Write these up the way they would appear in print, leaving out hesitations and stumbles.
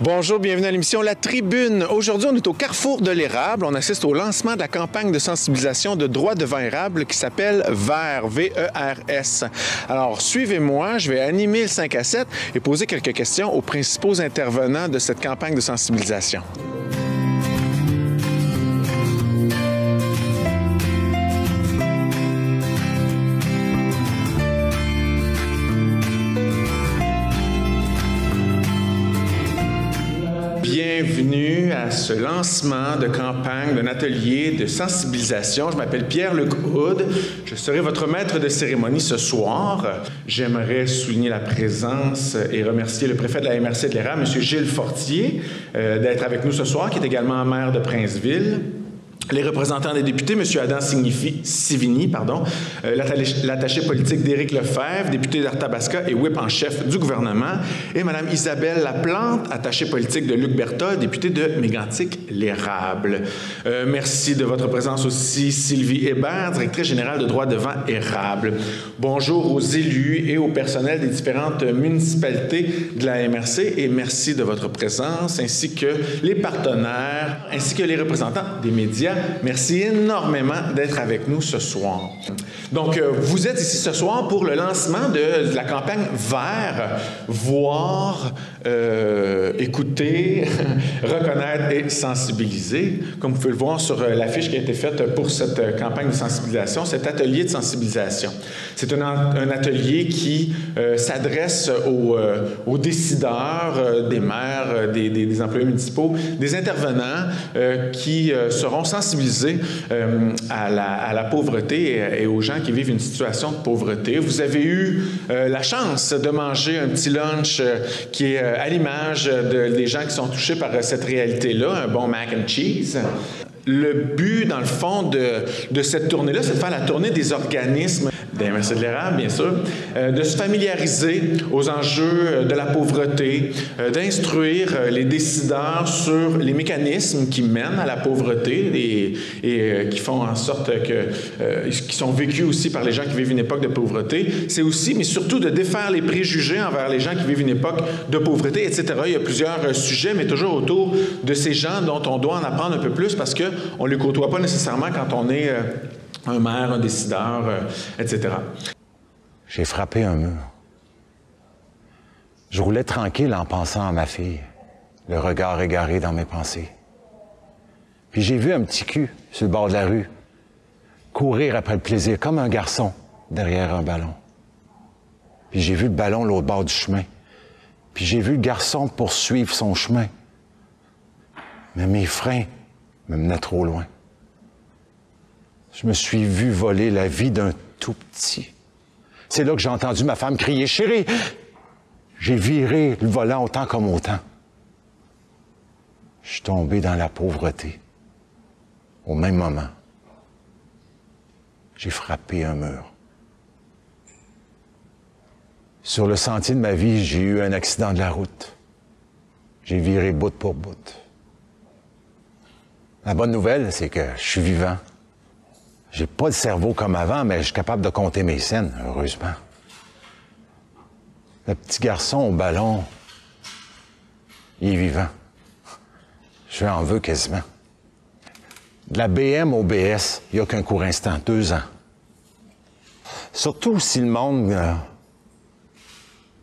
Bonjour, bienvenue à l'émission La Tribune. Aujourd'hui, on est au carrefour de l'érable. On assiste au lancement de la campagne de sensibilisation de droit devant érable qui s'appelle VERS, V-E-R-S. Alors, suivez-moi, je vais animer le 5 à 7 et poser quelques questions aux principaux intervenants de cette campagne de sensibilisation. Bienvenue à ce lancement de campagne d'un atelier de sensibilisation. Je m'appelle Pierre-Luc Houde. Je serai votre maître de cérémonie ce soir. J'aimerais souligner la présence et remercier le préfet de la MRC de l'érable, M. Gilles Fortier, d'être avec nous ce soir, qui est également maire de Princeville. Les représentants des députés, M. Adam Sivigny, l'attaché politique d'Éric Lefebvre, député d'Arthabasca et whip en chef du gouvernement, et Mme Isabelle Laplante, attachée politique de Luc Berthold, députée de Mégantic-l'Érable. Merci de votre présence aussi, Sylvie Hébert, directrice générale de droit devant érable. Bonjour aux élus et au personnel des différentes municipalités de la MRC et merci de votre présence, ainsi que les partenaires, ainsi que les représentants des médias. Merci énormément d'être avec nous ce soir. Donc, vous êtes ici ce soir pour le lancement de la campagne VERS, voir, écouter, reconnaître et sensibiliser. Comme vous pouvez le voir sur l'affiche qui a été faite pour cette campagne de sensibilisation, cet atelier de sensibilisation. C'est un atelier qui s'adresse aux décideurs, des maires, des employés municipaux, des intervenants qui seront sensibilisés à la pauvreté et aux gens qui vivent une situation de pauvreté. Vous avez eu la chance de manger un petit lunch qui est à l'image des gens qui sont touchés par cette réalité-là, un bon mac and cheese. Le but, dans le fond, de cette tournée-là, c'est de faire la tournée des organismes de la MRC de l'érable, bien sûr, de se familiariser aux enjeux de la pauvreté, d'instruire les décideurs sur les mécanismes qui mènent à la pauvreté et qui font en sorte qui sont vécus aussi par les gens qui vivent une époque de pauvreté. C'est aussi, mais surtout, de défaire les préjugés envers les gens qui vivent une époque de pauvreté, etc. Il y a plusieurs sujets, mais toujours autour de ces gens dont on doit en apprendre un peu plus parce qu'on ne les côtoie pas nécessairement quand on est un maire, un décideur, etc. J'ai frappé un mur. Je roulais tranquille en pensant à ma fille, le regard égaré dans mes pensées. Puis j'ai vu un petit cul sur le bord de la rue, courir après le plaisir comme un garçon derrière un ballon. Puis j'ai vu le ballon l'autre bord du chemin. Puis j'ai vu le garçon poursuivre son chemin. Mais mes freins me menaient trop loin. Je me suis vu voler la vie d'un tout petit. C'est là que j'ai entendu ma femme crier « Chérie! » J'ai viré le volant autant comme autant. Je suis tombé dans la pauvreté. Au même moment, j'ai frappé un mur. Sur le sentier de ma vie, j'ai eu un accident de la route. J'ai viré bout pour bout. La bonne nouvelle, c'est que je suis vivant. J'ai pas le cerveau comme avant, mais je suis capable de compter mes scènes, heureusement. Le petit garçon au ballon, il est vivant. Je en veux quasiment. De la BM au BS, il n'y a qu'un court instant, 2 ans. Surtout si le monde...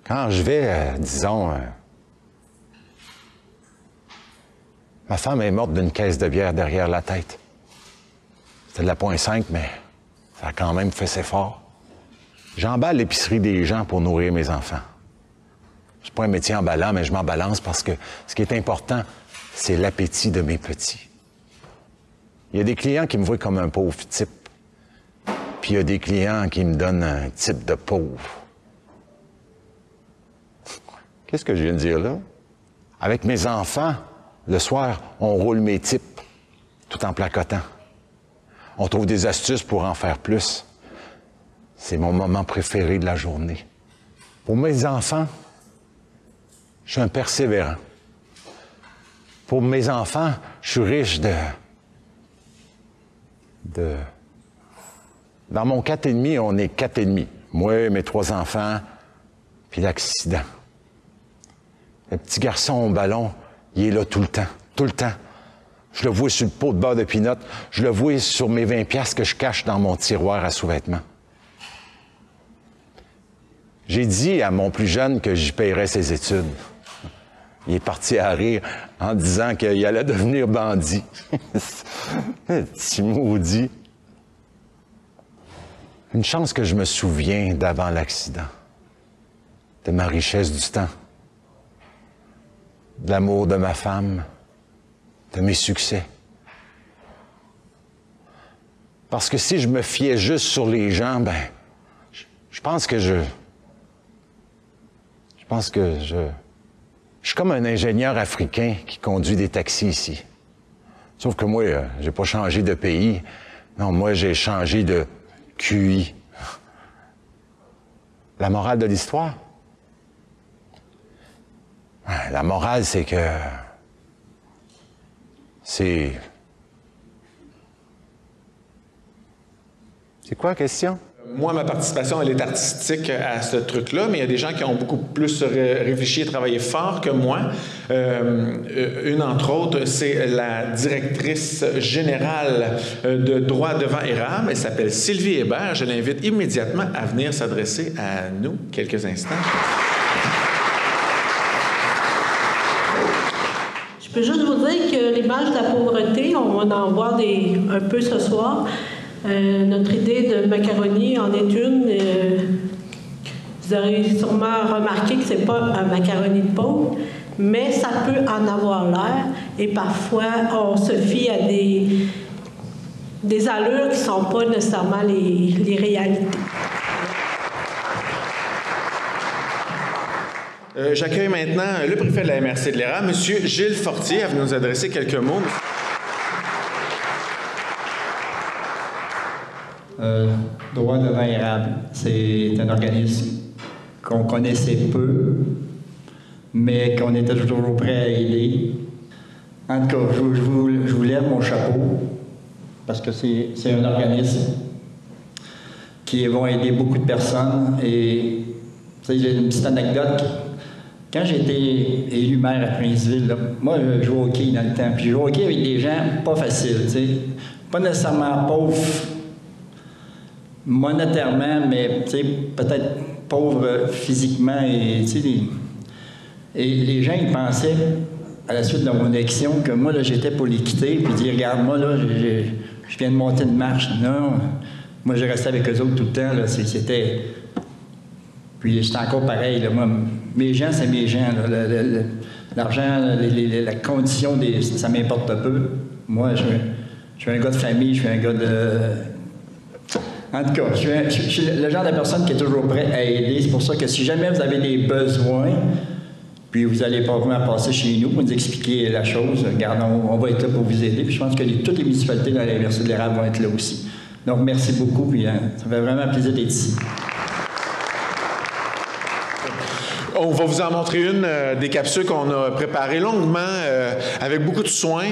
quand je vais, disons... ma femme est morte d'une caisse de bière derrière la tête. C'était de la 0,5, mais ça a quand même fait ses efforts. J'emballe l'épicerie des gens pour nourrir mes enfants. C'est pas un métier emballant, mais je m'en balance parce que ce qui est important, c'est l'appétit de mes petits. Il y a des clients qui me voient comme un pauvre type. Puis il y a des clients qui me donnent un type de pauvre. Qu'est-ce que je viens de dire là? Avec mes enfants, le soir, on roule mes types tout en placotant. On trouve des astuces pour en faire plus. C'est mon moment préféré de la journée. Pour mes enfants, je suis un persévérant. Pour mes enfants, je suis riche Dans mon 4,5, on est 4,5. Moi, mes 3 enfants, puis l'accident. Le petit garçon au ballon, il est là tout le temps, tout le temps. Je le vois sur le pot de beurre de pinot, je le vois sur mes 20 piastres que je cache dans mon tiroir à sous-vêtements. J'ai dit à mon plus jeune que j'y paierais ses études. Il est parti à rire en disant qu'il allait devenir bandit. Petit maudit. Une chance que je me souviens d'avant l'accident, de ma richesse du temps, de l'amour de ma femme, de mes succès. Parce que si je me fiais juste sur les gens, ben, je pense que je suis comme un ingénieur africain qui conduit des taxis ici. Sauf que moi, j'ai pas changé de pays. Non, moi, j'ai changé de QI. La morale de l'histoire? La morale, c'est que... C'est quoi la question? Moi, ma participation, elle est artistique à ce truc-là, mais il y a des gens qui ont beaucoup plus réfléchi et travaillé fort que moi. Une, entre autres, c'est la directrice générale de Droit devant Érable. Elle s'appelle Sylvie Hébert. Je l'invite immédiatement à venir s'adresser à nous quelques instants. Je peux juste vous dire que l'image de la pauvreté, on va en voir un peu ce soir. Notre idée de macaroni en est une. Vous aurez sûrement remarqué que ce n'est pas un macaroni de pauvre, mais ça peut en avoir l'air. Et parfois, on se fie à des allures qui ne sont pas nécessairement les réalités. J'accueille maintenant le préfet de la MRC de l'Érable, M. Gilles Fortier, à venir nous adresser quelques mots. Droit devant Érable, c'est un organisme qu'on connaissait peu, mais qu'on était toujours prêt à aider. En tout cas, je vous lève mon chapeau, parce que c'est un organisme qui va aider beaucoup de personnes. Et j'ai une petite anecdote. Quand j'étais élu maire à Princeville, là, moi, je jouais au hockey dans le temps. Puis je jouais au hockey avec des gens pas faciles, tu sais. Pas nécessairement pauvres monétairement, mais peut-être pauvres physiquement. Et les gens, ils pensaient, à la suite de mon élection, que moi, là, j'étais pour les quitter, puis dire, regarde, moi, là, je viens de monter une marche. Non, moi, j'ai resté avec eux autres tout le temps, là, c'était... Puis j'étais encore pareil, là, moi, mes gens, c'est mes gens, là, l'argent, la condition, ça m'importe peu. Moi, je suis un gars de famille, je suis un gars de... En tout cas, je suis le genre de personne qui est toujours prêt à aider. C'est pour ça que si jamais vous avez des besoins, puis vous allez probablement passer chez nous pour nous expliquer la chose, regarde, on va être là pour vous aider. Puis je pense que toutes les municipalités dans la MRC de l'Érable vont être là aussi. Donc, merci beaucoup, puis ça fait vraiment plaisir d'être ici. On va vous en montrer une des capsules qu'on a préparées longuement, avec beaucoup de soin,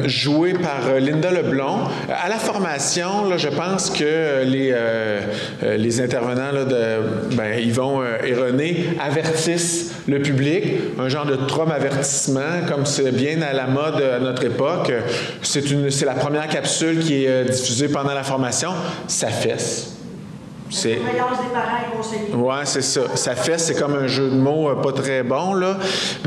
jouées par Linda Leblond. À la formation, là, je pense que les intervenants, là, Yvon et René, avertissent le public, un genre de avertissement, comme c'est bien à la mode à notre époque. C'est la première capsule qui est diffusée pendant la formation. Ça fesse. C'est ouais, c'est ça. Ça fait, c'est comme un jeu de mots pas très bon, là.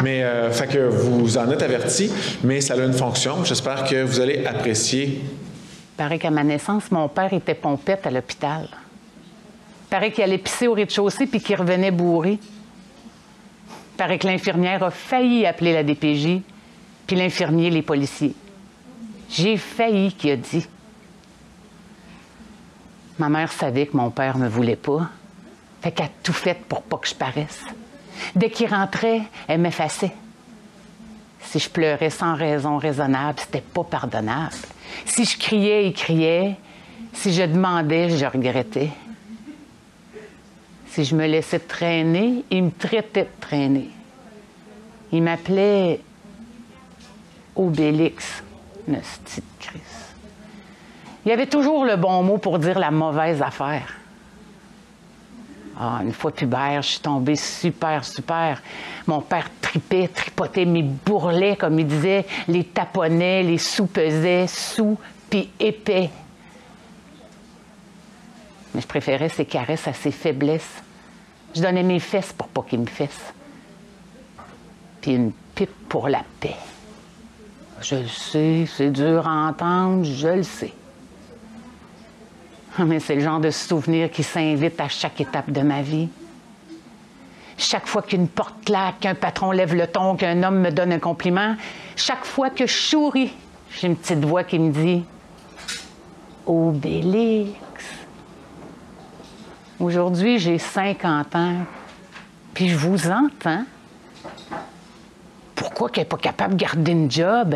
Mais, fait que vous en êtes avertis, mais ça a une fonction. J'espère que vous allez apprécier. Il paraît qu'à ma naissance, mon père était pompette à l'hôpital. Il paraît qu'il allait pisser au rez-de-chaussée puis qu'il revenait bourré. Il paraît que l'infirmière a failli appeler la DPJ, puis l'infirmier, les policiers. J'ai failli, qu'il a dit. Ma mère savait que mon père me voulait pas. Fait qu'elle a tout fait pour pas que je paraisse. Dès qu'il rentrait, elle m'effaçait. Si je pleurais sans raison raisonnable, c'était pas pardonnable. Si je criais, il criait. Si je demandais, je regrettais. Si je me laissais traîner, il me traitait de traîner. Il m'appelait Obélix, une petite crise. Il y avait toujours le bon mot pour dire la mauvaise affaire. Ah, une fois pubère, je suis tombée super. Mon père tripait, tripotait, mes bourrelets, comme il disait, les taponnait, les soupesait, sous puis épais. Mais je préférais ses caresses à ses faiblesses. Je donnais mes fesses pour pas qu'il me fesse. Puis une pipe pour la paix. Je le sais, c'est dur à entendre, je le sais. Mais c'est le genre de souvenir qui s'invite à chaque étape de ma vie. Chaque fois qu'une porte claque, qu'un patron lève le ton, qu'un homme me donne un compliment, chaque fois que je souris, j'ai une petite voix qui me dit « Obélix ». Aujourd'hui, j'ai 50 ans, puis je vous entends. Pourquoi qu'elle n'est pas capable de garder une job?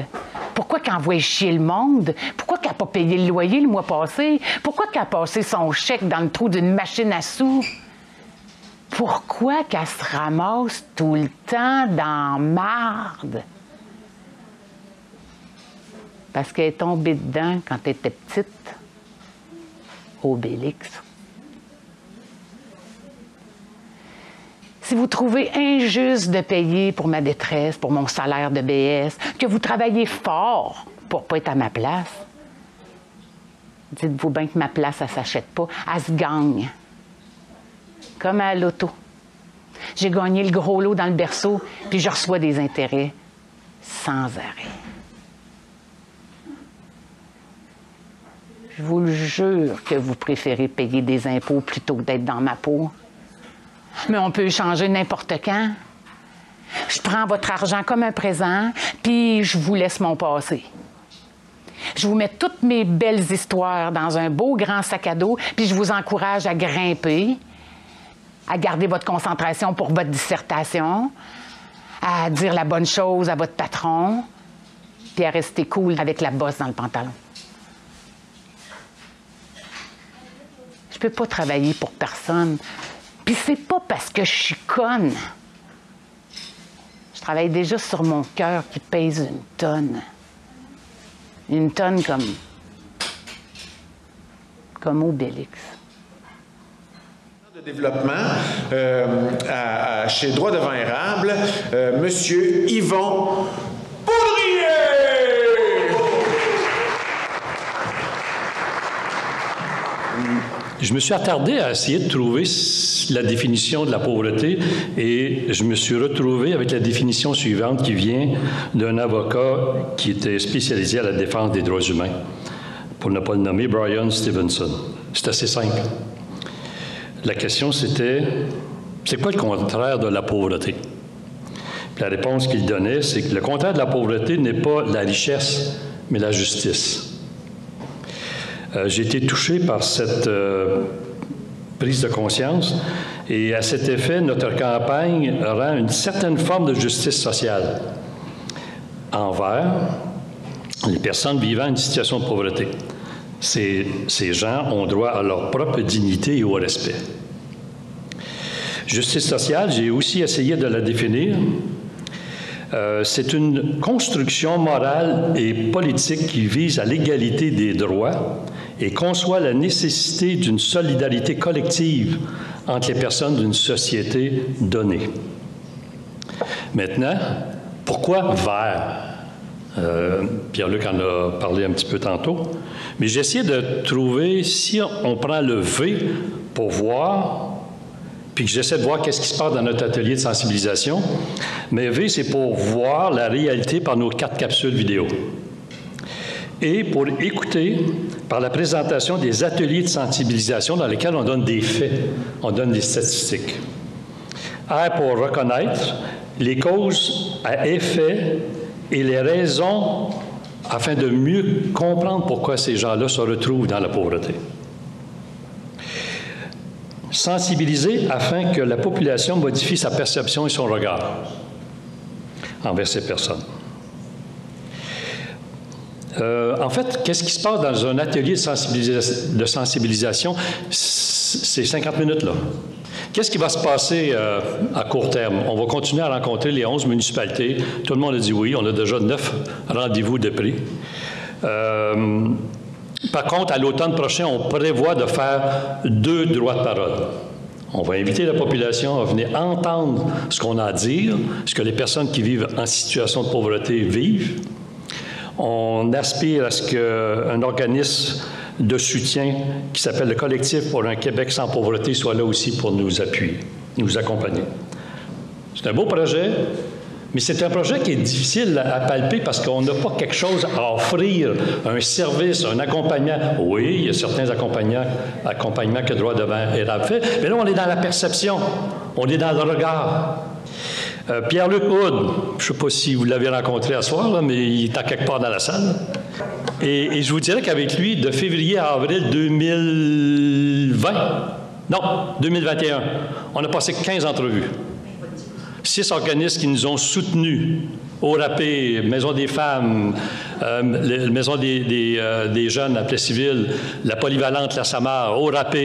Pourquoi qu'elle envoie chier le monde? Pourquoi qu'elle n'a pas payé le loyer le mois passé? Pourquoi qu'elle a passé son chèque dans le trou d'une machine à sous? Pourquoi qu'elle se ramasse tout le temps dans marde? Parce qu'elle est tombée dedans quand elle était petite. Obélix. Si vous trouvez injuste de payer pour ma détresse, pour mon salaire de BS, que vous travaillez fort pour ne pas être à ma place, dites-vous bien que ma place, elle ne s'achète pas, elle se gagne. Comme à l'auto. J'ai gagné le gros lot dans le berceau, puis je reçois des intérêts sans arrêt. Je vous le jure que vous préférez payer des impôts plutôt que d'être dans ma peau. Mais on peut changer n'importe quand. Je prends votre argent comme un présent, puis je vous laisse mon passé. Je vous mets toutes mes belles histoires dans un beau grand sac à dos, puis je vous encourage à grimper, à garder votre concentration pour votre dissertation, à dire la bonne chose à votre patron, puis à rester cool avec la bosse dans le pantalon. Je peux pas travailler pour personne. Puis c'est pas parce que je suis conne. Je travaille déjà sur mon cœur qui pèse une tonne. Une tonne comme Obélix. De développement chez Droit devant érable, Monsieur Yvon Poudrier. Je me suis attardé à essayer de trouver la définition de la pauvreté et je me suis retrouvé avec la définition suivante qui vient d'un avocat qui était spécialisé à la défense des droits humains, pour ne pas le nommer, Brian Stevenson. C'est assez simple. La question, c'était, c'est quoi le contraire de la pauvreté? Puis la réponse qu'il donnait, c'est que le contraire de la pauvreté n'est pas la richesse, mais la justice. J'ai été touché par cette prise de conscience et à cet effet, notre campagne rend une certaine forme de justice sociale envers les personnes vivant une situation de pauvreté. Ces gens ont droit à leur propre dignité et au respect. Justice sociale, j'ai aussi essayé de la définir. C'est une construction morale et politique qui vise à l'égalité des droits et conçoit la nécessité d'une solidarité collective entre les personnes d'une société donnée. Maintenant, pourquoi vert? Pierre-Luc en a parlé un petit peu tantôt, mais j'ai essayé de trouver, si on prend le V pour voir, puis que j'essaie de voir qu'est-ce qui se passe dans notre atelier de sensibilisation, mais V, c'est pour voir la réalité par nos 4 capsules vidéo. Et pour écouter par la présentation des ateliers de sensibilisation dans lesquels on donne des faits, on donne des statistiques. R pour reconnaître les causes à effet et les raisons afin de mieux comprendre pourquoi ces gens-là se retrouvent dans la pauvreté. Sensibiliser afin que la population modifie sa perception et son regard envers ces personnes. En fait, qu'est-ce qui se passe dans un atelier de sensibilisation? C'est 50 minutes, là. Qu'est-ce qui va se passer à court terme? On va continuer à rencontrer les 11 municipalités. Tout le monde a dit oui. On a déjà 9 rendez-vous de prix. Par contre, à l'automne prochain, on prévoit de faire 2 droits de parole. On va inviter la population à venir entendre ce qu'on a à dire, ce que les personnes qui vivent en situation de pauvreté vivent. On aspire à ce qu'un organisme de soutien qui s'appelle le Collectif pour un Québec sans pauvreté soit là aussi pour nous appuyer, nous accompagner. C'est un beau projet, mais c'est un projet qui est difficile à palper parce qu'on n'a pas quelque chose à offrir, un service, un accompagnement. Oui, il y a certains accompagnements que Droit devant Érable fait, mais là, on est dans la perception, on est dans le regard. Pierre-Luc Houd, je ne sais pas si vous l'avez rencontré à soir, là, mais il est à quelque part dans la salle. Et je vous dirais qu'avec lui, de février à avril 2021, on a passé 15 entrevues. 6 organismes qui nous ont soutenus. ORAP, Maison des femmes, Maison des jeunes à Plessisville, la Polyvalente, la SAMAR, ORAP,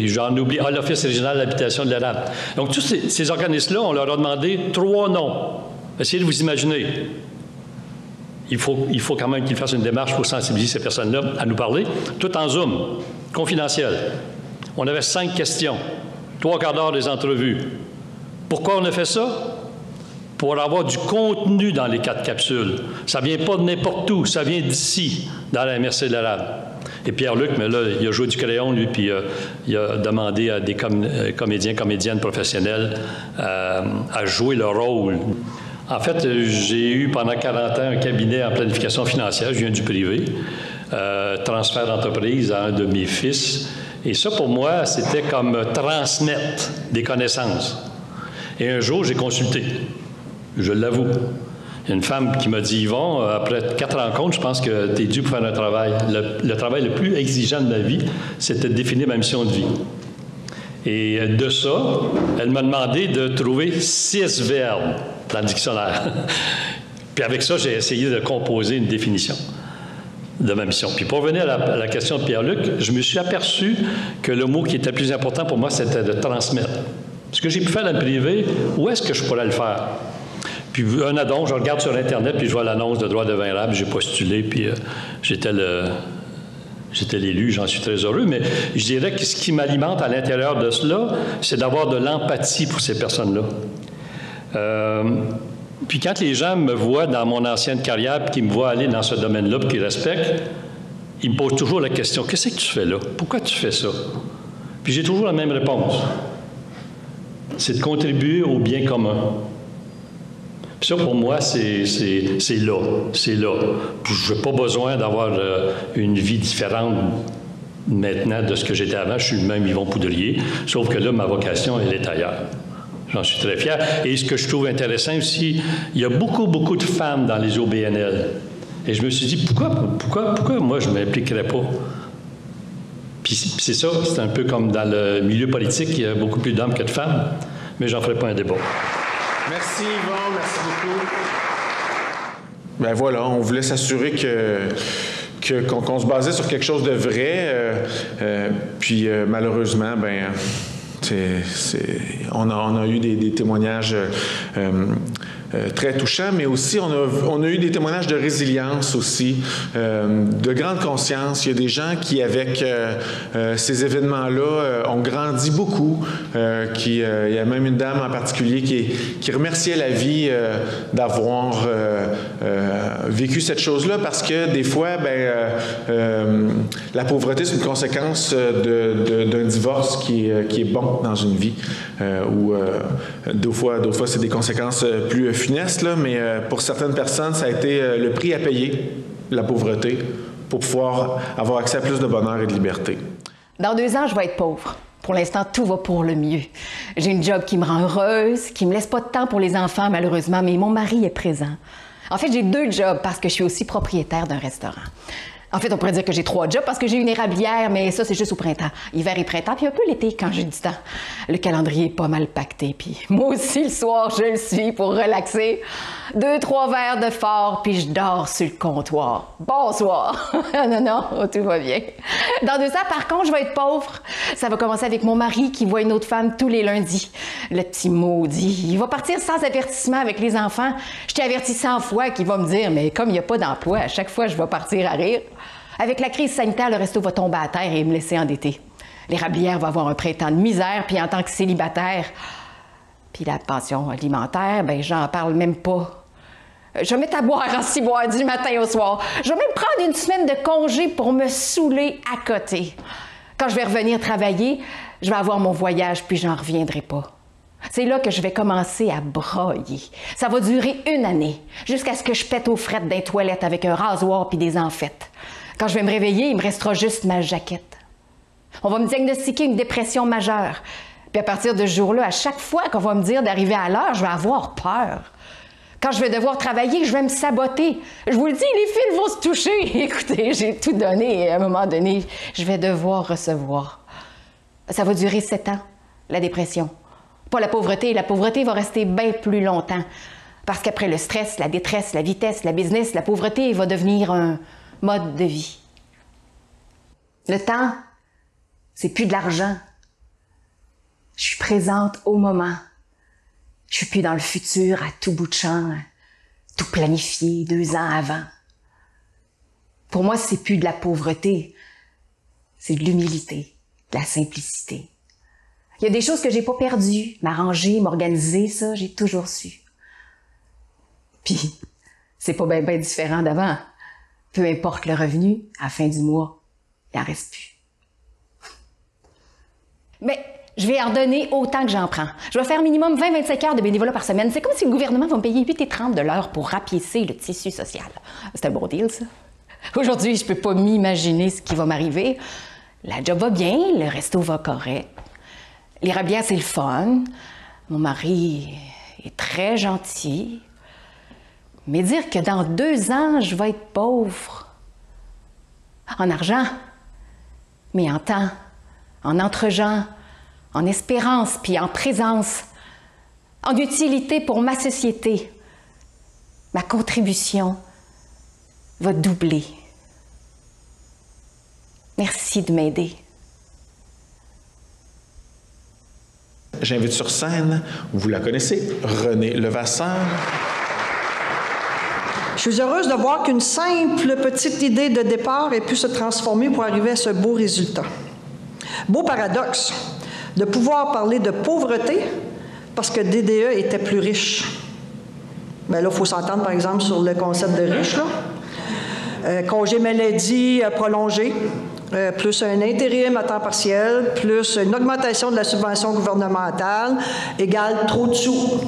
j'en oublie, l'Office régional de l'habitation de l'Érable. Donc, tous ces organismes-là, on leur a demandé 3 noms. Essayez de vous imaginer. Il faut quand même qu'ils fassent une démarche pour sensibiliser ces personnes-là à nous parler, tout en Zoom, confidentiel. On avait 5 questions, 3/4 d'heure des entrevues. Pourquoi on a fait ça? Pour avoir du contenu dans les 4 capsules. Ça ne vient pas de n'importe où, ça vient d'ici, dans la MRC de l'Érable. Et Pierre-Luc, mais là, il a joué du crayon, lui, puis il a demandé à des comédiens, comédiennes professionnels à jouer leur rôle. En fait, j'ai eu pendant 40 ans un cabinet en planification financière, je viens du privé, transfert d'entreprise à un de mes fils. Et ça, pour moi, c'était comme transmettre des connaissances. Et un jour, j'ai consulté, je l'avoue. Il y a une femme qui m'a dit, Yvon, après 4 rencontres, je pense que tu es dû pour faire un travail. Le travail le plus exigeant de ma vie, c'était de définir ma mission de vie. Et de ça, elle m'a demandé de trouver 6 verbes dans le dictionnaire. Puis avec ça, j'ai essayé de composer une définition de ma mission. Puis pour revenir à la question de Pierre-Luc, je me suis aperçu que le mot qui était le plus important pour moi, c'était de transmettre. Ce que j'ai pu faire dans le privé, où est-ce que je pourrais le faire? Puis un addon, je regarde sur Internet, puis je vois l'annonce de Droit devant Érable, j'ai postulé, puis j'étais l'élu, j'en suis très heureux, mais je dirais que ce qui m'alimente à l'intérieur de cela, c'est d'avoir de l'empathie pour ces personnes-là. Puis quand les gens me voient dans mon ancienne carrière, puis qu'ils me voient aller dans ce domaine-là, puis qu'ils respectent, ils me posent toujours la question, qu'est-ce que tu fais là? Pourquoi tu fais ça? Puis j'ai toujours la même réponse. C'est de contribuer au bien commun. Puis ça, pour moi, c'est là. C'est là. Puis je n'ai pas besoin d'avoir une vie différente maintenant de ce que j'étais avant. Je suis le même Yvon Poudrier, sauf que là, ma vocation, elle est ailleurs. J'en suis très fier. Et ce que je trouve intéressant aussi, il y a beaucoup, beaucoup de femmes dans les OBNL. Et je me suis dit, pourquoi moi, je ne m'impliquerais pas? Puis c'est ça, c'est un peu comme dans le milieu politique, il y a beaucoup plus d'hommes que de femmes, mais j'en ferai pas un débat. Merci Yvon, merci beaucoup. Ben voilà, on voulait s'assurer qu'on se basait sur quelque chose de vrai, puis malheureusement, ben on a eu des témoignages très touchants, mais aussi on a eu des témoignages de résilience aussi, de grande conscience. Il y a des gens qui, avec ces événements-là, ont grandi beaucoup. Il y a même une dame en particulier qui remerciait la vie d'avoir vécu cette chose-là, parce que des fois, la pauvreté, c'est une conséquence d'un divorce qui est bon dans une vie, ou d'autres fois, c'est des conséquences plus funeste, là, mais pour certaines personnes, ça a été le prix à payer, la pauvreté, pour pouvoir avoir accès à plus de bonheur et de liberté. Dans 2 ans, je vais être pauvre. Pour l'instant, tout va pour le mieux. J'ai une job qui me rend heureuse, qui me laisse pas de temps pour les enfants, malheureusement, mais mon mari est présent. En fait, j'ai 2 jobs parce que je suis aussi propriétaire d'un restaurant. En fait, on pourrait dire que j'ai 3 jobs parce que j'ai une érablière, mais ça, c'est juste au printemps. Hiver et printemps, puis un peu l'été quand j'ai du temps. Le calendrier est pas mal pacté, puis moi aussi, le soir, je le suis pour relaxer. 2-3 verres de fort, puis je dors sur le comptoir. Bonsoir! Non, tout va bien. Dans 2 ans, par contre, je vais être pauvre. Ça va commencer avec mon mari qui voit une autre femme tous les lundis. Le petit maudit. Il va partir sans avertissement avec les enfants. Je t'ai averti 100 fois qu'il va me dire, mais comme il n'y a pas d'emploi, à chaque fois, je vais partir à rire. Avec la crise sanitaire, le resto va tomber à terre et me laisser endetter. L'érablière va avoir un printemps de misère, puis en tant que célibataire, puis la pension alimentaire, ben j'en parle même pas. Je vais mettre à boire en ciboire du matin au soir. Je vais même prendre une semaine de congé pour me saouler à côté. Quand je vais revenir travailler, je vais avoir mon voyage, puis j'en reviendrai pas. C'est là que je vais commencer à broyer. Ça va durer 1 année, jusqu'à ce que je pète aux frettes d'un toilette avec un rasoir puis des enfêtes. Quand je vais me réveiller, il me restera juste ma jaquette. On va me diagnostiquer une dépression majeure. Puis à partir de ce jour-là, à chaque fois qu'on va me dire d'arriver à l'heure, je vais avoir peur. Quand je vais devoir travailler, je vais me saboter. Je vous le dis, les fils vont se toucher. Écoutez, j'ai tout donné et à un moment donné, je vais devoir recevoir. Ça va durer 7 ans, la dépression. Pas la pauvreté. La pauvreté va rester bien plus longtemps. Parce qu'après le stress, la détresse, la vitesse, la business, la pauvreté va devenir un mode de vie. Le temps, c'est plus de l'argent. Je suis présente au moment. Je suis plus dans le futur à tout bout de champ, tout planifié 2 ans avant. Pour moi, c'est plus de la pauvreté, c'est de l'humilité, de la simplicité. Il y a des choses que j'ai pas perdues, m'arranger, m'organiser, ça, j'ai toujours su. Puis, c'est pas bien différent d'avant. Peu importe le revenu, à la fin du mois, il en reste plus. Mais je vais en donner autant que j'en prends. Je vais faire minimum 20-25 heures de bénévolat par semaine. C'est comme si le gouvernement va me payer 8,30 de l'heure pour rapiécer le tissu social. C'est un bon deal, ça. Aujourd'hui, je peux pas m'imaginer ce qui va m'arriver. La job va bien, le resto va correct. L'érablière, c'est le fun. Mon mari est très gentil. Mais dire que dans 2 ans, je vais être pauvre. En argent, mais en temps, en entre-gens, en espérance, puis en présence, en utilité pour ma société. Ma contribution va doubler. Merci de m'aider. J'invite sur scène, vous la connaissez, Renée Levasseur. Je suis heureuse de voir qu'une simple petite idée de départ ait pu se transformer pour arriver à ce beau résultat. Beau paradoxe de pouvoir parler de pauvreté parce que DDE était plus riche. Bien là, il faut s'entendre, par exemple, sur le concept de riche, là. Congé maladie prolongé, plus un intérim à temps partiel, plus une augmentation de la subvention gouvernementale, égale trop de sous.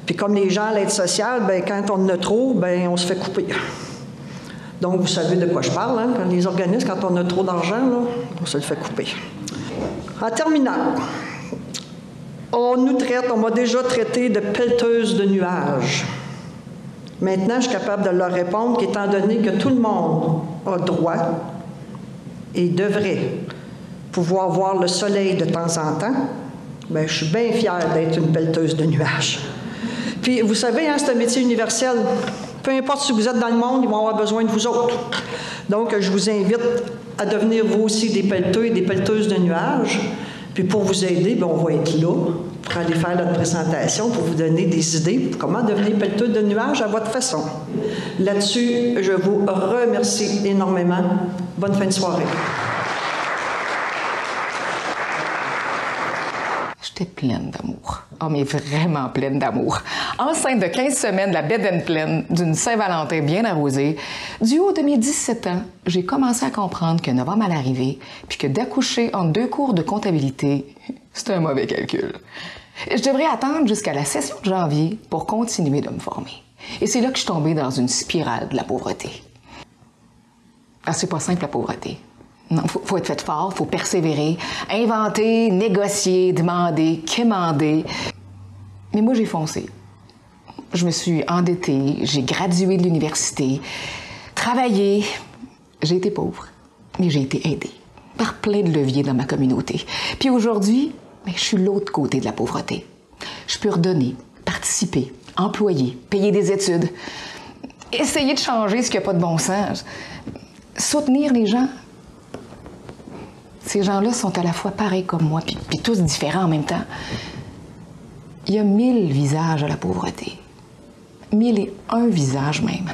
Puis comme les gens à l'aide sociale, bien, quand on en a trop, bien, on se fait couper. Donc, vous savez de quoi je parle, hein? Quand les organismes, quand on a trop d'argent, là, on se le fait couper. En terminant, on m'a déjà traité de pelleteuse de nuages. Maintenant, je suis capable de leur répondre qu'étant donné que tout le monde a droit et devrait pouvoir voir le soleil de temps en temps, bien, je suis bien fière d'être une pelleteuse de nuages. Puis, vous savez, hein, c'est un métier universel. Peu importe si vous êtes dans le monde, ils vont avoir besoin de vous autres. Donc, je vous invite à devenir vous aussi des pelleteux et des pelleteuses de nuages. Puis pour vous aider, bien, on va être là pour aller faire notre présentation, pour vous donner des idées pour comment devenir pelleteux de nuages à votre façon. Là-dessus, je vous remercie énormément. Bonne fin de soirée. J'étais pleine d'amour. Oh, mais vraiment pleine d'amour. Enceinte de 15 semaines, la bedaine pleine, d'une Saint-Valentin bien arrosée, du haut de mes 17 ans, j'ai commencé à comprendre que novembre allait arriver, puis que d'accoucher en 2 cours de comptabilité, c'était un mauvais calcul. Je devrais attendre jusqu'à la session de janvier pour continuer de me former. Et c'est là que je suis tombée dans une spirale de la pauvreté. Ah, c'est pas simple, la pauvreté. Non, faut être fait fort, faut persévérer, inventer, négocier, demander, quémander. Mais moi, j'ai foncé. Je me suis endettée, j'ai gradué de l'université, travaillé. J'ai été pauvre, mais j'ai été aidée par plein de leviers dans ma communauté. Puis aujourd'hui, je suis de l'autre côté de la pauvreté. Je peux redonner, participer, employer, payer des études, essayer de changer ce qui n'a pas de bon sens, soutenir les gens. Ces gens-là sont à la fois pareils comme moi, puis tous différents en même temps. Il y a 1000 visages à la pauvreté. 1001 visages même.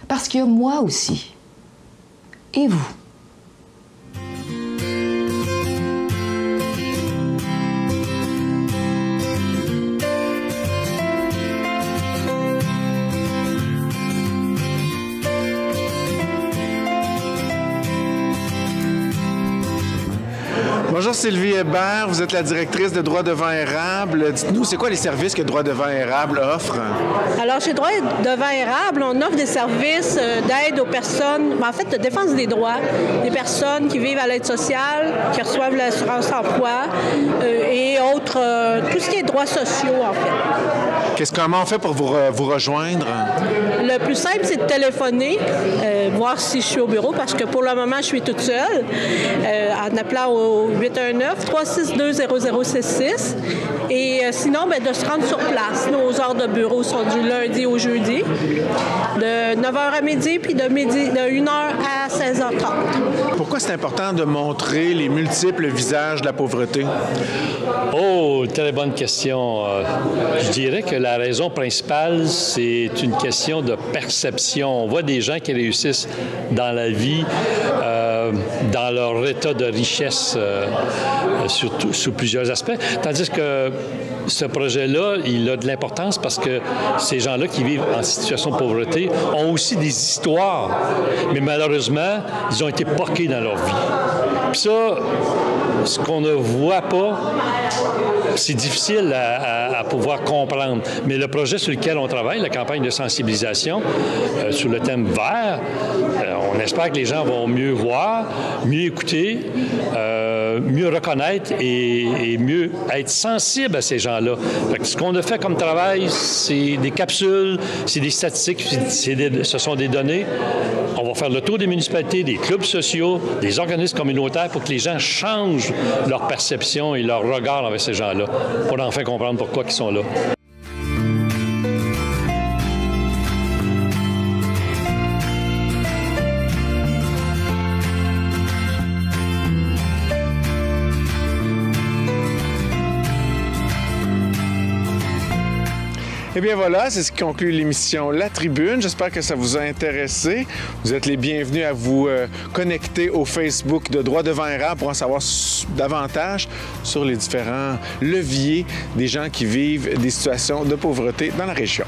Parce qu'il y a moi aussi. Et vous. Bonjour Sylvie Hébert, vous êtes la directrice de Droits devant Érable. Dites-nous, c'est quoi les services que Droits devant Érable offre? Alors, chez Droits devant Érable, on offre des services d'aide aux personnes, en fait, de défense des droits, des personnes qui vivent à l'aide sociale, qui reçoivent l'assurance emploi et autres, tout ce qui est droits sociaux, en fait. Comment on fait pour vous rejoindre? Le plus simple, c'est de téléphoner, voir si je suis au bureau, parce que pour le moment, je suis toute seule, en appelant au 819-362-0066. Et sinon, de se rendre sur place. Nos heures de bureau sont du lundi au jeudi, de 9h à midi, puis de 1h à 16h30. Pourquoi c'est important de montrer les multiples visages de la pauvreté? Oh, très bonne question. Je dirais que la raison principale, c'est une question de perception. On voit des gens qui réussissent dans la vie, dans leur état de richesse, sous plusieurs aspects. Tandis que ce projet-là, il a de l'importance parce que ces gens-là qui vivent en situation de pauvreté ont aussi des histoires, mais malheureusement, ils ont été poqués dans leur vie. Puis ça, ce qu'on ne voit pas, c'est difficile à pouvoir comprendre. Mais le projet sur lequel on travaille, la campagne de sensibilisation sur le thème vert, on espère que les gens vont mieux voir, mieux écouter, mieux reconnaître et mieux être sensibles à ces gens-là. Ce qu'on a fait comme travail, c'est des capsules, c'est des statistiques, ce sont des données. On va faire le tour des municipalités, des clubs sociaux, des organismes communautaires pour que les gens changent leur perception et leur regard envers ces gens-là, pour enfin comprendre pourquoi ils sont là. Eh bien voilà, c'est ce qui conclut l'émission La Tribune. J'espère que ça vous a intéressé. Vous êtes les bienvenus à vous connecter au Facebook de Droits devant Érable pour en savoir davantage sur les différents leviers des gens qui vivent des situations de pauvreté dans la région.